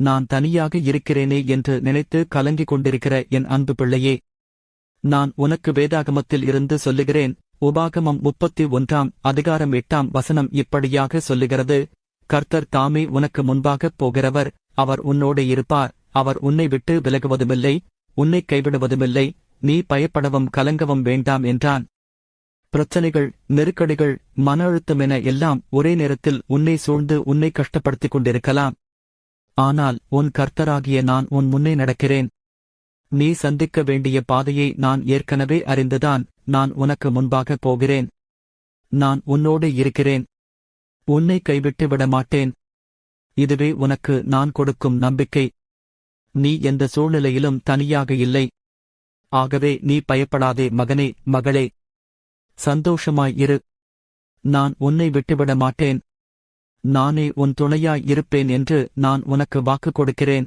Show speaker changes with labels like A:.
A: நான் தனியாக இருக்கிறேனே என்று நினைத்து கலங்கிக் கொண்டிருக்கிற என் அன்பு பிள்ளையே, நான் உனக்கு வேதாகமத்தில் இருந்து சொல்லுகிறேன். உபாகமம் 31 அதிகாரம் 8 இப்படியாக சொல்லுகிறது: கர்த்தர் தாமே உனக்கு முன்பாகப் போகிறவர், அவர் உன்னோடே இருப்பார், அவர் உன்னை விட்டு விலகுவதுமில்லை, உன்னை கைவிடுவதுமில்லை, நீ பயப்படவும் கலங்கவும் வேண்டாம் என்றான். பிரச்சனைகள், நெருக்கடிகள், மன அழுத்தமென எல்லாம் ஒரே நேரத்தில் உன்னை சூழ்ந்து உன்னை கஷ்டப்படுத்திக் கொண்டிருக்கலாம். ஆனால் உன் கர்த்தராகிய நான் உன் முன்னே நடக்கிறேன். நீ சந்திக்க வேண்டிய பாதையை நான் ஏற்கனவே அறிந்துதான் நான் உனக்கு முன்பாக போகிறேன். நான் உன்னோடு இருக்கிறேன். உன்னை கைவிட்டு விடமாட்டேன். இதுவே உனக்கு நான் கொடுக்கும் நம்பிக்கை. நீ எந்த சூழ்நிலையிலும் தனியாக இல்லை. ஆகவே நீ பயப்படாதே மகனே, மகளே. சந்தோஷமாய் இரு. நான் உன்னை விட்டுவிட மாட்டேன். நானே உன் துணையாய் இருப்பேன் என்று நான் உனக்கு வாக்கு கொடுக்கிறேன்.